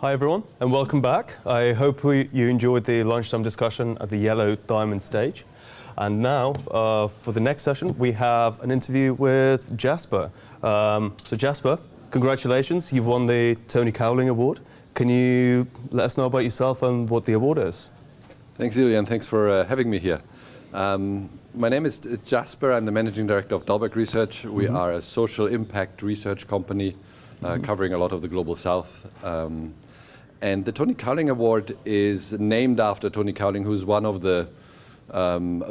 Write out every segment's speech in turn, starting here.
Hi everyone, and welcome back. I hope you enjoyed the lunchtime discussion at the Yellow Diamond stage. And now, for the next session, we have an interview with Jasper. So Jasper, congratulations, you've won the Tony Cowling Award. Can you let us know about yourself and what the award is? Thanks, Ilya, and thanks for having me here. My name is Jasper. I'm the Managing Director of Dalberg Research. We are a social impact research company covering a lot of the Global South. And the Tony Cowling Award is named after Tony Cowling, who's one of the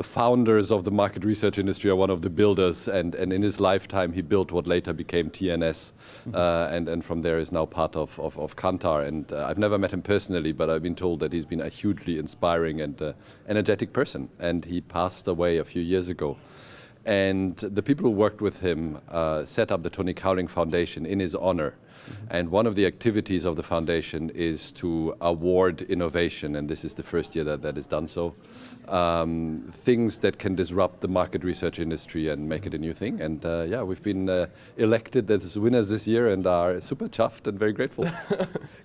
founders of the market research industry, or one of the builders, and in his lifetime he built what later became TNS, and from there is now part of Kantar. And I've never met him personally, but I've been told that he's been a hugely inspiring and energetic person, and he passed away a few years ago. And the people who worked with him set up the Tony Cowling Foundation in his honor. And one of the activities of the foundation is to award innovation, and this is the first year that is done so. Things that can disrupt the market research industry and make it a new thing. And yeah, we've been elected as winners this year and are super chuffed and very grateful.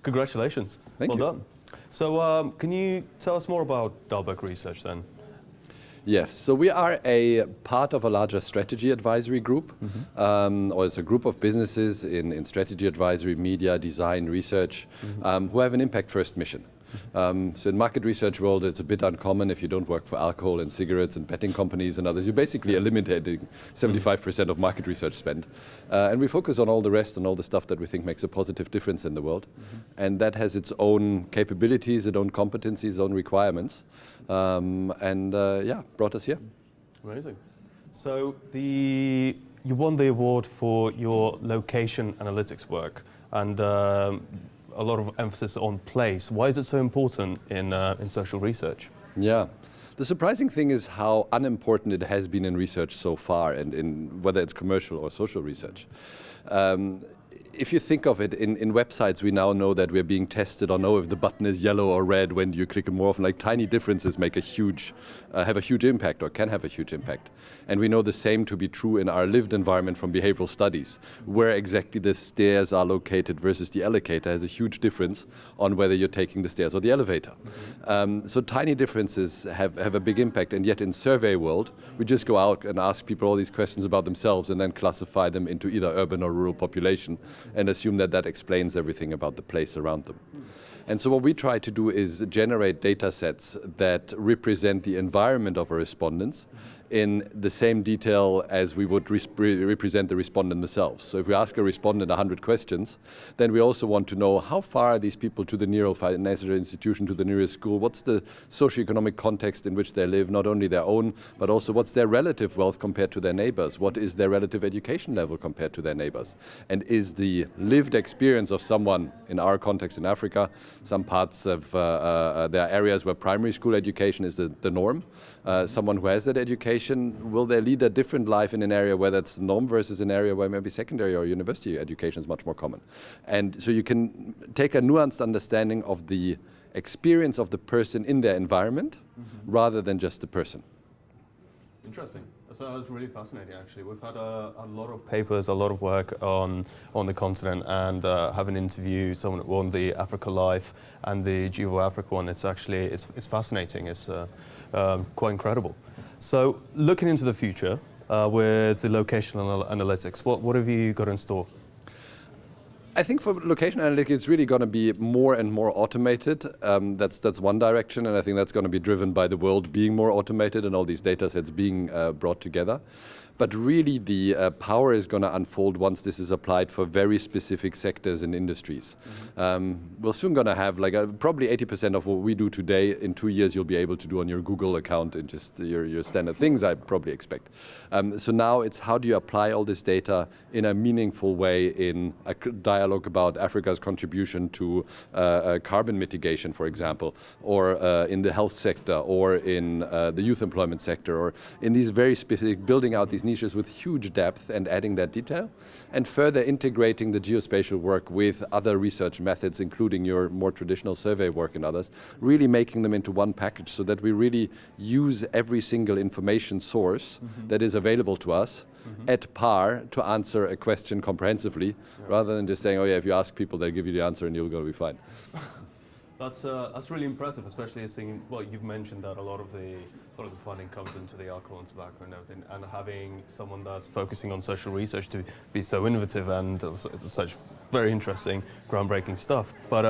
Congratulations. Thank you. Well done. So can you tell us more about Dalberg Research then? Yes, so we are a part of a larger strategy advisory group, or it's a group of businesses in strategy advisory, media, design, research, who have an impact first mission. So in market research world, it's a bit uncommon if you don't work for alcohol and cigarettes and betting companies and others. You're basically eliminating 75% of market research spend. And we focus on all the rest and all the stuff that we think makes a positive difference in the world. And that has its own capabilities, its own competencies, its own requirements. Yeah, brought us here. Amazing. So you won the award for your location analytics work, and a lot of emphasis on place. Why is it so important in social research? Yeah. The surprising thing is how unimportant it has been in research so far, and in whether it's commercial or social research. If you think of it, in websites we now know that we're being tested or know if the button is yellow or red when you click it more often. Like tiny differences make have a huge impact, or can have a huge impact. And we know the same to be true in our lived environment from behavioral studies. Where exactly the stairs are located versus the elevator has a huge difference on whether you're taking the stairs or the elevator. So tiny differences have a big impact, and yet in survey world, we just go out and ask people all these questions about themselves and then classify them into either urban or rural population, and assume that that explains everything about the place around them. And so what we try to do is generate data sets that represent the environment of our respondents in the same detail as we would represent the respondent themselves. So if we ask a respondent 100 questions, then we also want to know how far are these people to the nearest financial institution, to the nearest school, what's the socioeconomic context in which they live, not only their own, but also what's their relative wealth compared to their neighbors, what is their relative education level compared to their neighbors, and is the lived experience of someone, in our context in Africa, some parts of there are areas where primary school education is the norm. Someone who has that education, will they lead a different life in an area where that's the norm versus an area where maybe secondary or university education is much more common? And so you can take a nuanced understanding of the experience of the person in their environment rather than just the person. Interesting. So that was really fascinating, actually. We've had a lot of papers, a lot of work on the continent, and having interviewed someone who won the Africa Life and the Juvo Africa one. It's actually it's fascinating. It's quite incredible. So looking into the future with the locational analytics, what have you got in store? I think for location analytics, it's really going to be more and more automated. That's one direction, and I think that's going to be driven by the world being more automated and all these data sets being brought together. But really the power is going to unfold once this is applied for very specific sectors and industries. We're soon going to have probably 80% of what we do today in 2 years you'll be able to do on your Google account and just your standard things, I probably expect. So now it's how do you apply all this data in a meaningful way in a dialogue about Africa's contribution to carbon mitigation, for example, or in the health sector, or in the youth employment sector, or in these very specific, building out these niches with huge depth and adding that detail, and further integrating the geospatial work with other research methods, including your more traditional survey work and others, really making them into one package so that we really use every single information source that is available to us at par to answer a question comprehensively, rather than just saying, oh yeah, if you ask people, they'll give you the answer and you're going to be fine. That's really impressive, especially seeing, well, you've mentioned that a lot of the funding comes into the alcohol and tobacco and everything, and having someone that's focusing on social research to be so innovative and such very interesting, groundbreaking stuff. But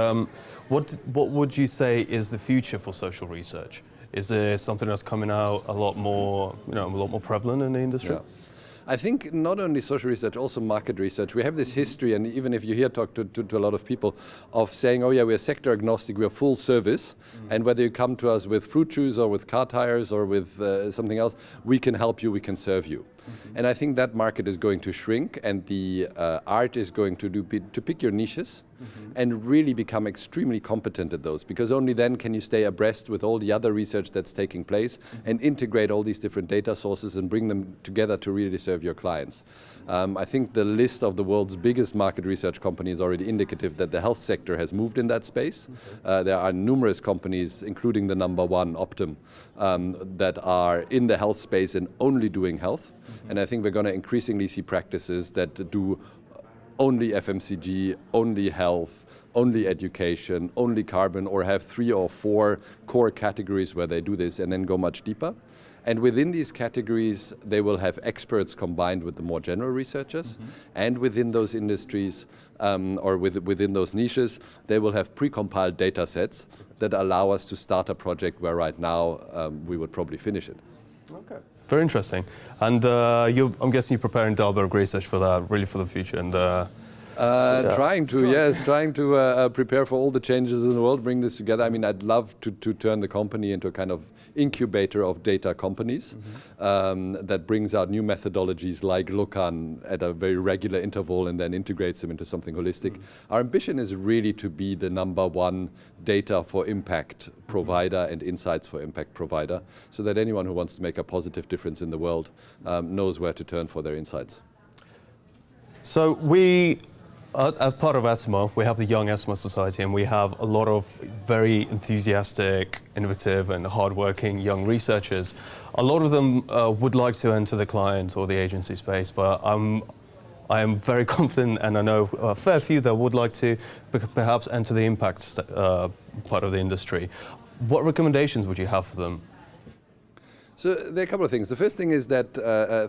what would you say is the future for social research? Is there something that's coming out a lot more, a lot more prevalent in the industry? Yeah. I think not only social research, also market research. We have this history, and even if you talk to a lot of people, of saying, oh yeah, we're sector agnostic, we're full service, and whether you come to us with fruit juice or with car tires or with something else, we can help you, we can serve you. And I think that market is going to shrink, and the art is going to pick your niches and really become extremely competent at those, because only then can you stay abreast with all the other research that's taking place and integrate all these different data sources and bring them together to really serve your clients. I think the list of the world's biggest market research companies is already indicative that the health sector has moved in that space. There are numerous companies, including the number one, Optum, that are in the health space and only doing health. And I think we're going to increasingly see practices that do only FMCG, only health, only education, only carbon, or have 3 or 4 core categories where they do this and then go much deeper. And within these categories, they will have experts combined with the more general researchers. And within those industries, or within those niches, they will have pre-compiled data sets that allow us to start a project where right now we would probably finish it. Okay. Very interesting. And I'm guessing you're preparing Dalberg research for that, really for the future. And trying to prepare for all the changes in the world, bring this together. I mean, I'd love to turn the company into a kind of incubator of data companies that brings out new methodologies like Lucan at a very regular interval and then integrates them into something holistic. Our ambition is really to be the number one data for impact provider and insights for impact provider, so that anyone who wants to make a positive difference in the world knows where to turn for their insights. So as part of Esomar, we have the Young Esomar Society, and we have a lot of very enthusiastic, innovative, and hardworking young researchers. A lot of them would like to enter the client or the agency space, but I am very confident, and I know a fair few that would like to perhaps enter the impact part of the industry. What recommendations would you have for them? So there are a couple of things. The first thing is that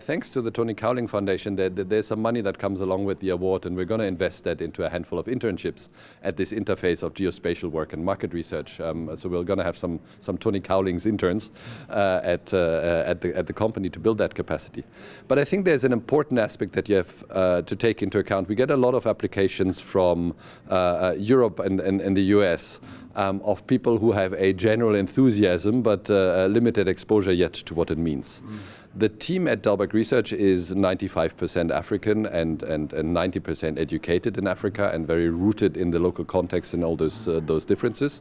thanks to the Tony Cowling Foundation, there's some money that comes along with the award, and we're going to invest that into a handful of internships at this interface of geospatial work and market research. So we're going to have some Tony Cowling's interns at the company to build that capacity. But I think there's an important aspect that you have to take into account. We get a lot of applications from Europe and the US. Of people who have a general enthusiasm but limited exposure yet to what it means. The team at Dalberg Research is 95% African and 90% educated in Africa and very rooted in the local context and all those differences.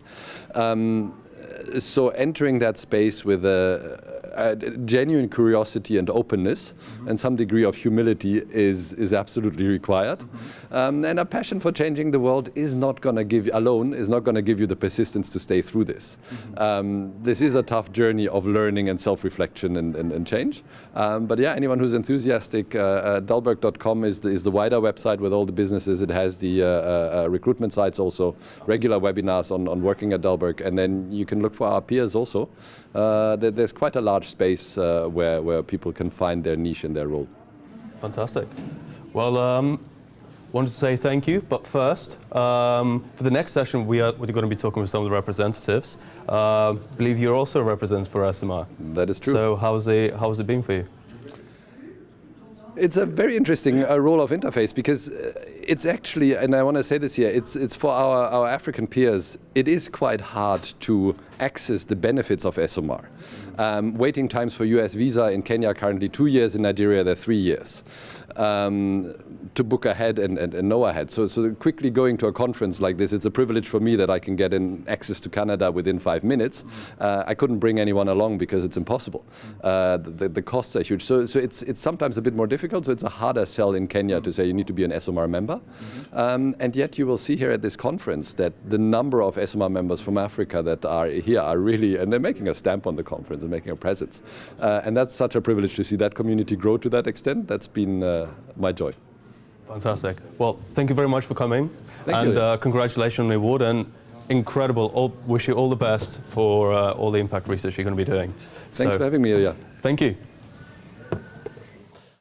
So entering that space with a genuine curiosity and openness and some degree of humility is absolutely required. And a passion for changing the world is not going to give you the persistence to stay through this. This is a tough journey of learning and self-reflection and change. But yeah, anyone who's enthusiastic, dalberg.com is the wider website with all the businesses. It has the recruitment sites also, regular webinars on working at Dalberg, and then you can look for our peers also. There's quite a large space where people can find their niche and their role. Fantastic. Well, wanted to say thank you, but first, for the next session, we're going to be talking with some of the representatives. I believe you're also a representative for Esomar. That is true. So how's it been for you? It's a very interesting role of interface, because it's actually, and I want to say this here, it's for our African peers, it is quite hard to access the benefits of Esomar. Waiting times for US visa in Kenya are currently 2 years, in Nigeria they're 3 years. To book ahead and know ahead. So quickly going to a conference like this, it's a privilege for me that I can get in access to Canada within 5 minutes. I couldn't bring anyone along because it's impossible. The costs are huge. So it's sometimes a bit more difficult. So it's a harder sell in Kenya to say you need to be an Esomar member. Europa. And yet you will see here at this conference that the number of Esomar members from Africa that are here are really, and they're making a stamp on the conference and making a presence. And that's such a privilege to see that community grow to that extent. That's been my joy. Fantastic. Well, thank you very much for coming. Thank you. Congratulations on the award, and incredible. Wish you all the best for all the impact research you're going to be doing. Thanks for having me, Ilya. Thank you.